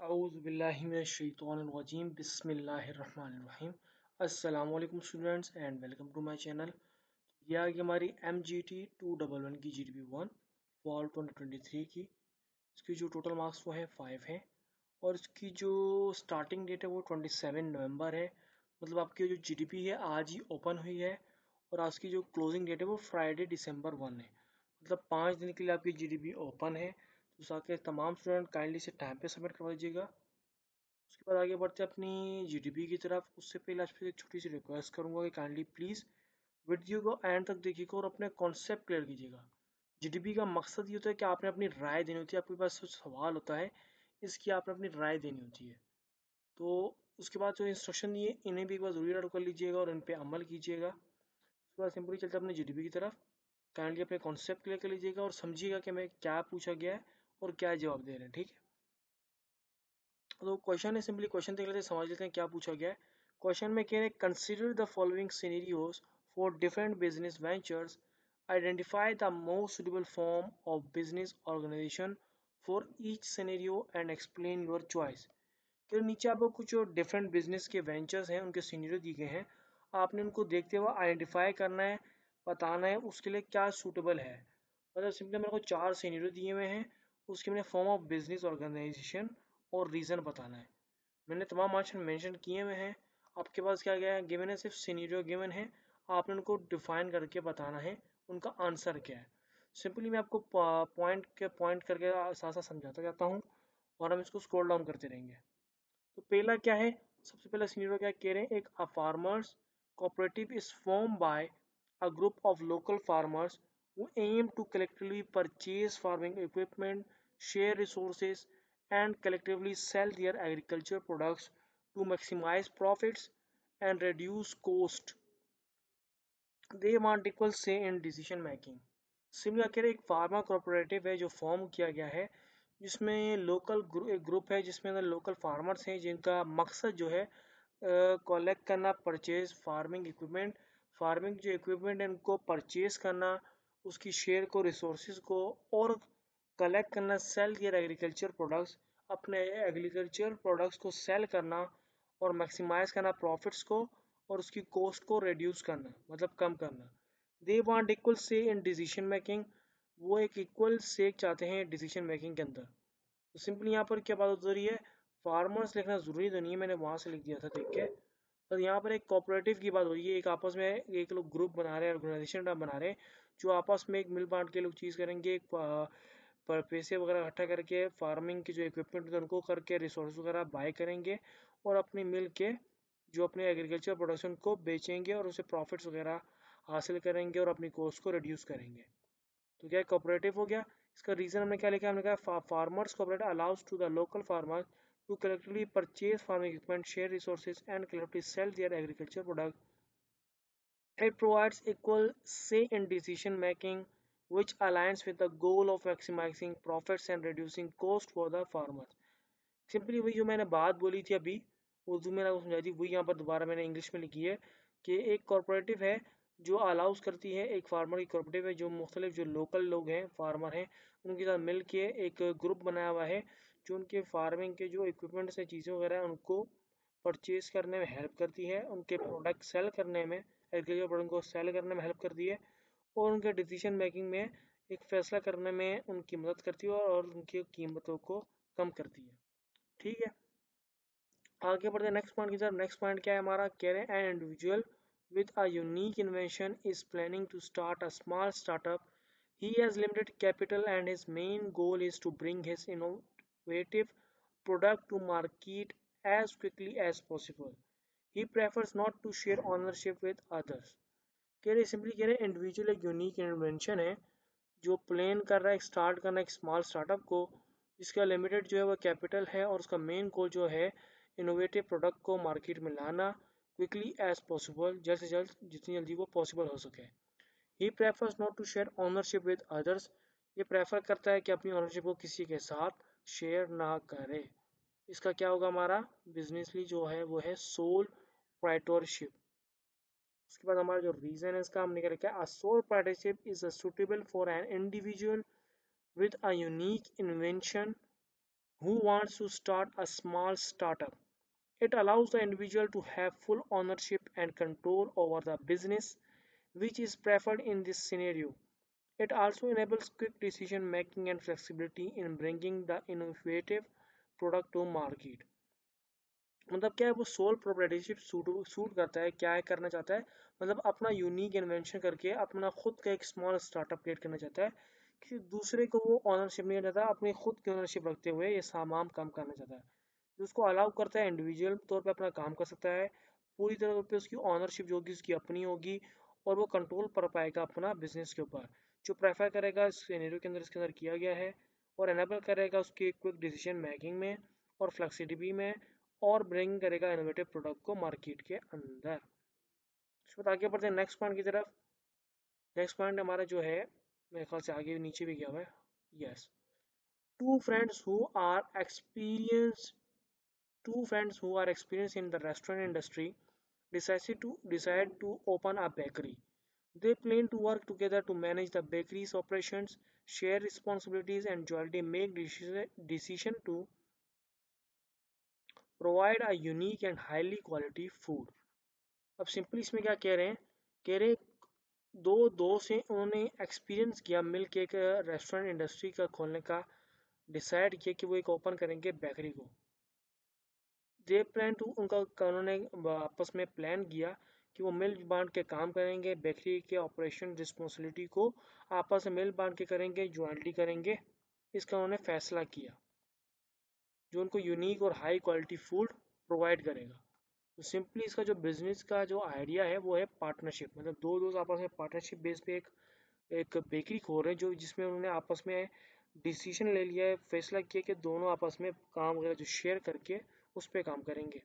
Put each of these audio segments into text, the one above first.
Auzubillahiminesh-shaytanir-rajim. Bismillahir-rahmanir-rahim. Assalamu alaikum students and welcome to my channel. ये आ गई हमारी MGT 211 की GDP 1 फॉल 2023 की। इसकी जो टोटल मार्क्स वो है 5 हैं और इसकी जो स्टार्टिंग डेट है वो 27 नवंबर है। मतलब आपकी जो GDP है आज ही ओपन हुई है और आज की जो क्लोजिंग डेट है वो फ्राइडे डिसम्बर 1 है। मतलब 5 दिन के लिए आपकी GDP ओपन है। तो साथ के तमाम स्टूडेंट काइंडली से टाइम पे सबमिट करवा दीजिएगा। उसके बाद आगे बढ़ते हैं अपनी जीडीपी की तरफ। उससे पहले आपसे एक छोटी सी रिक्वेस्ट करूंगा कि काइंडली प्लीज़ वीडियो को एंड तक देखिएगा और अपने कॉन्सेप्ट क्लियर कीजिएगा। जीडीपी का मकसद ये होता है कि आपने अपनी राय देनी होती है। आपके पास कुछ सवाल होता है, इसकी आपने अपनी राय देनी होती है। तो उसके बाद जो इंस्ट्रक्शन दिए इन्हें भी एक बार ज़रूरी नोट कर लीजिएगा और इन पर अमल कीजिएगा। उसके बाद सिंपली चलते हैं अपने जीडीपी की तरफ। काइंडली अपने कॉन्सेप्ट क्लियर कर लीजिएगा और समझिएगा कि हमें क्या पूछा गया है और क्या जवाब दे रहे हैं। ठीक है, तो क्वेश्चन है, सिंपली क्वेश्चन देख लेते हैं, समझ लेते हैं क्या पूछा गया है। क्वेश्चन में कह रहे हैं consider the following scenarios for different business ventures, identify the most suitable form of business organisation for each scenario and explain your choice. कि नीचे आपको कुछ डिफरेंट बिजनेस के वेंचर्स हैं, उनके सिनेरियो दिए गए हैं। आपने उनको देखते हुए आइडेंटिफाई करना है, बताना है उसके लिए क्या सूटेबल है। मतलब सिंपली मेरे को 4 सिनेरियो दिए हुए हैं, उसके मैंने फॉर्म ऑफ बिजनेस ऑर्गेनाइजेशन और रीज़न बताना है। मैंने तमाम ऑप्शन मेंशन किए हुए हैं। आपके पास क्या गया है, गिवन है, सिर्फ सिनेरियो गिवन है, आपने उनको डिफाइन करके बताना है उनका आंसर क्या है। सिंपली मैं आपको पॉइंट करके साथ साथ समझाता जाता हूँ और हम इसको स्क्रॉल डाउन करते रहेंगे। तो पहला क्या है, सबसे पहला सिनेरियो क्या कह रहे हैं, एक farmers cooperative is form by a group of local farmers who aim to collectively purchase farming equipment, share resources, and collectively sell their agriculture products to maximize profits and reduce cost. They want equal say in decision making. Similar कह रहे एक pharma cooperative है जो form किया गया है, जिसमें local एक ग्रुप है जिसमें अंदर लोकल फार्मर्स हैं जिनका मकसद जो है कलेक्ट करना, परचेज फार्मिंग जो इक्विपमेंट है उनको परचेज करना, उसकी शेयर को, रिसोर्सेज को, और कलेक्ट करना, सेल दियर एग्रीकल्चर प्रोडक्ट्स, अपने एग्रीकल्चर प्रोडक्ट्स को सेल करना और मैक्सिमाइज करना प्रॉफिट्स को, और उसकी कॉस्ट को रिड्यूस करना, मतलब कम करना। दे वांट इक्वल से इन डिसीजन मेकिंग, वो एक इक्वल से चाहते हैं डिसीजन मेकिंग के अंदर। तो सिंपली यहाँ पर क्या बात हो रही है, फार्मर्स लिखना ज़रूरी तो नहीं है, मैंने वहाँ से लिख दिया था देख के। तो यहाँ पर एक कोऑपरेटिव की बात हो रही है, एक आपस में एक लोग ग्रुप बना रहे हैं, ऑर्गेनाइजेशन बना रहे हैं, जो आपस में एक मिल बांट के लोग चीज़ करेंगे, एक पर पैसे वगैरह इकट्ठा करके फार्मिंग के जो इक्विपमेंट होते हैं उनको करके रिसोर्स वगैरह बाय करेंगे और अपनी मिल के जो अपने एग्रीकल्चर प्रोडक्शन को बेचेंगे और उसे प्रॉफिट्स वगैरह हासिल करेंगे और अपनी कॉस्ट को रिड्यूस करेंगे। तो क्या कोऑपरेटिव हो गया। इसका रीज़न हमने क्या लिखा, हमने कहा farmers cooperative allows to the local farmers to collectively purchase farming equipment, share resources, and collectively sell their agriculture products. It provides equal say in decision making, which aligns with the goal of maximizing profits and reducing cost for the farmers. Simply वही जो मैंने बात बोली थी अभी उर्दू में आपको समझाई थी, वही यहाँ पर दोबारा मैंने इंग्लिश में लिखी है कि एक कॉरपोरेटिव है जो अलाउज करती है, एक फार्मर की कॉरपोरेटिव है जो मुख्तलिफ जो लोकल लोग हैं, फार्मर हैं, उनके साथ मिल के एक ग्रुप बनाया हुआ है जो उनके फार्मिंग के जो इक्विपमेंट्स हैं, चीज़ें वगैरह हैं, उनको परचेज करने में हेल्प करती है, उनके प्रोडक्ट सेल करने में, एग्रीकल्चर प्रोडक्ट को सेल करने में हेल्प करती है, और उनके डिसीजन मेकिंग में एक फैसला करने में उनकी मदद करती है और उनकी कीमतों को कम करती है। ठीक है, आगे बढ़ते हैं नेक्स्ट पॉइंट की तरफ। नेक्स्ट पॉइंट क्या है हमारा, कह रहे हैं an individual with a unique invention is planning to start a small startup. He has limited capital and his main goal is to bring his innovative product to market as quickly as possible. He prefers not to share ownership with others. कह रहे simply कह रहे individual एक unique invention है जो plan कर रहा है स्टार्ट करना एक स्मॉल स्टार्टअप को, जिसका लिमिटेड जो है वो कैपिटल है और उसका मेन गोल जो है इनोवेटिव प्रोडक्ट को मार्केट में लाना क्विकली एज पॉसिबल, जल्द से जल्द, जितनी जल्दी वो पॉसिबल हो सके। He prefers not to share ownership with others, ये प्रेफर करता है कि अपनी ओनरशिप को किसी के साथ शेयर ना करे। इसका क्या होगा, हमारा बिजनेसली जो है वो है सोल प्रोप्राइटरशिप। उसके बाद हमारा जो रीजन है इसका हमने क्या रखा है, sole proprietorship is suitable for an individual with a unique invention who wants to start a small startup. It allows the individual to have full ownership and control over the business, which is preferred in this scenario. It also enables quick decision making and flexibility in bringing the innovative product to market. मतलब क्या है, वो sole proprietorship suit करता है, क्या है करना चाहता है, मतलब अपना यूनिक इन्वेंशन करके अपना खुद का एक स्मॉल स्टार्टअप क्रिएट करना चाहता है, कि दूसरे को वो ऑनरशिप नहीं चाहता, अपनी खुद की ऑनरशिप रखते हुए ये सामान काम करना चाहता है, जो उसको अलाउ करता है इंडिविजुअल तौर पे अपना काम कर सकता है, पूरी तरह पे उसकी ऑनरशिप जो होगी उसकी अपनी होगी, और वो कंट्रोल कर पाएगा अपना बिजनेस के ऊपर, जो प्रेफर करेगा इस सिनेरियो के अंदर इसके अंदर किया गया है, और एनेबल करेगा उसकी क्विक डिसीजन मेकिंग में और फ्लेक्सिबिलिटी में, और ब्रिंग करेगा इनोवेटिव प्रोडक्ट को मार्केट के अंदर। इसके बाद आगे बढ़ते हैं नेक्स्ट पॉइंट की तरफ। नेक्स्ट पॉइंट हमारा जो है, मेरे ख्याल से आगे नीचे भी गया हुआ है। Yes, two friends who are experience two friends who are experienced in the restaurant industry decide to open a bakery. They plan to work together to manage the bakery's operations, share responsibilities, and jointly make decision to provide a unique and highly quality food. अब simply इसमें क्या कह रहे हैं, कह रहे दो दोस्त से उन्होंने एक्सपीरियंस किया मिल के एक रेस्टोरेंट इंडस्ट्री का खोलने का डिसाइड किया कि वो एक ओपन करेंगे बेकरी को। दे प्लान टू उनका उन्होंने आपस में प्लान किया कि वो मिल बांट के काम करेंगे, बेकरी के ऑपरेशन रिस्पॉन्सिबिलिटी को आपस में मिल बांट के करेंगे, ज्वाइंटली करेंगे। इसका उन्होंने फैसला किया, जो उनको यूनिक और हाई क्वालिटी फूड प्रोवाइड करेगा। तो सिंपली इसका जो बिजनेस का जो आइडिया है वो है पार्टनरशिप, मतलब दो दोस्त आपस में पार्टनरशिप बेस पे एक बेकरी खोल रहे हैं, जो जिसमें उन्होंने आपस में डिसीजन ले लिया है, फैसला किया कि दोनों आपस में काम वगैरह जो शेयर करके उस पर काम करेंगे।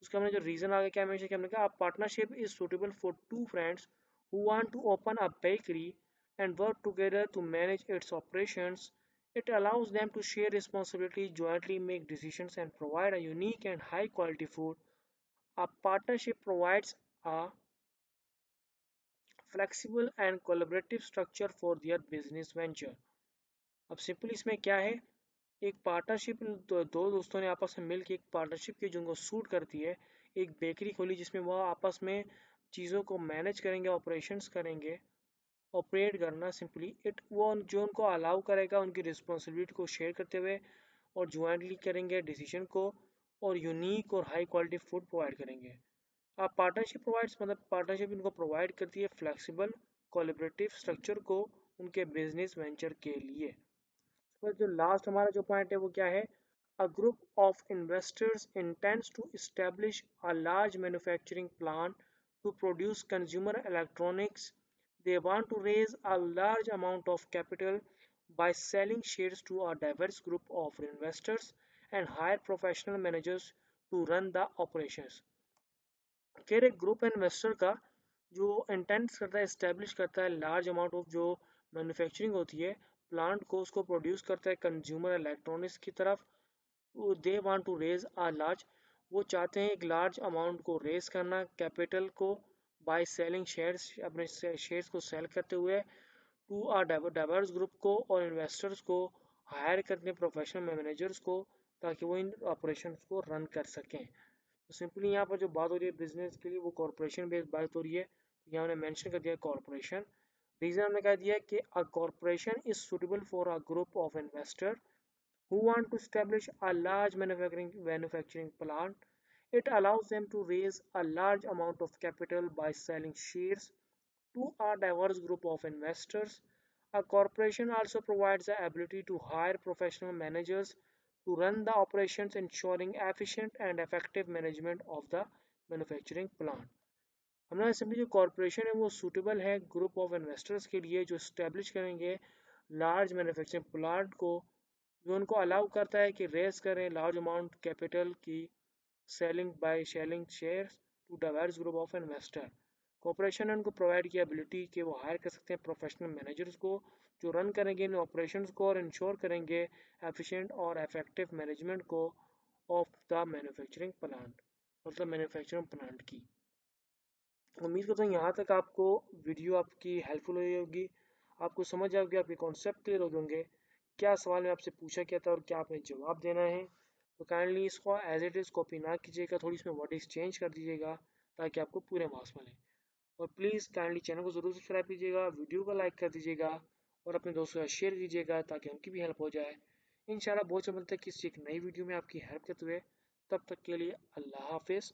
उसका हमने जो रीजन आगे क्या मेंशन किया, हमने कहा partnership is suitable for two friends who want to open a bakery and work together to manage its operations. It allows them to share responsibilities, jointly make decisions, and provide a unique and high quality food. A partnership provides a flexible and collaborative structure for their business venture. अब simply इसमें क्या है, एक partnership, दो दोस्तों ने आपस में मिलकर एक पार्टनरशिप की जो उनको सूट करती है, एक बेकरी खोली जिसमें वो आपस में चीज़ों को मैनेज करेंगे, ऑपरेशंस करेंगे, ऑपरेट करना सिंपली इट वो जो उनको अलाउ करेगा उनकी रिस्पॉन्सिबिलिटी को शेयर करते हुए, और ज्वाइंटली करेंगे डिसीजन को, और यूनिक और हाई क्वालिटी फूड प्रोवाइड करेंगे। आप पार्टनरशिप प्रोवाइड्स, मतलब पार्टनरशिप इनको प्रोवाइड करती है फ्लेक्सिबल कोलैबोरेटिव स्ट्रक्चर को उनके बिजनेस वेंचर के लिए। पर जो लास्ट हमारा जो पॉइंट है वो क्या है, a group of investors intends to establish a large manufacturing plant to produce consumer electronics. They want to raise a large amount of capital by selling shares to a diverse group of investors and hire professional managers to run the operations. फिर एक group investor का जो intent करता है, establish करता है large amount of जो manufacturing होती है प्लांट को, उसको प्रोड्यूस करता है कंज्यूमर इलेक्ट्रॉनिक्स की तरफ। They want to raise a large, वो चाहते हैं एक लार्ज अमाउंट को रेज करना कैपिटल को, बाय सेलिंग शेयर्स, अपने शेयर्स को सेल करते हुए, टू आ डाइवर्स ग्रुप को और इन्वेस्टर्स को हायर करते हैं, प्रोफेशनल मैनेजर्स को, ताकि वो इन ऑपरेशन को रन कर सकें। तो सिंपली यहाँ पर जो बात हो रही है बिजनेस के लिए वो कॉरपोरेशन बेस्ड बात हो रही है, तो यहाँ हमने मेंशन कर दिया कॉरपोरेशन। रीजन हमने कह दिया कि अ corporation is suitable for a group of investor who want to establish a large manufacturing plant. It allows them to raise a large amount of capital by selling shares to a diverse group of investors. A corporation also provides the ability to hire professional managers to run the operations, ensuring efficient and effective management of the manufacturing plant. हमारा simply जो corporation है वो suitable है group of investors के लिए, जो establish करेंगे large manufacturing plant को, जो उनको अलाउ करता है कि रेस करें लार्ज अमाउंट कैपिटल की, selling by selling shares to diverse group of investor. Corporation ने उनको प्रोवाइड की एबिलिटी कि वो हायर कर सकते हैं प्रोफेशनल मैनेजर्स को, जो रन करेंगे इन ऑपरेशंस को और इंश्योर करेंगे एफिशिएंट और इफेक्टिव मैनेजमेंट को ऑफ द मैन्युफैक्चरिंग प्लांट, मतलब मैन्युफैक्चरिंग प्लांट की। उम्मीद करता हूँ यहाँ तक आपको वीडियो आपकी हेल्पफुल हुई होगी, आपको समझ आ गया, आपके कॉन्सेप्ट क्लियर हो होंगे क्या सवाल में आपसे पूछा क्या था और क्या आपने जवाब देना है। तो काइंडली इसको एज इट इज़ कॉपी ना कीजिएगा, थोड़ी इसमें वर्डिंग्स चेंज कर दीजिएगा ताकि आपको पूरे मार्क्स मिलें। और प्लीज़ काइंडली चैनल को ज़रूर सब्सक्राइब कीजिएगा, वीडियो को लाइक कर दीजिएगा और अपने दोस्तों के साथ शेयर कीजिएगा ताकि उनकी भी हेल्प हो जाए। इंशाल्लाह बहुत जल्द मिलते हैं किसी एक नई वीडियो में आपकी हेल्प करते हुए। तब तक के लिए अल्लाह हाफिज़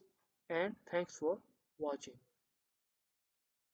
एंड थैंक्स फॉर वॉचिंग।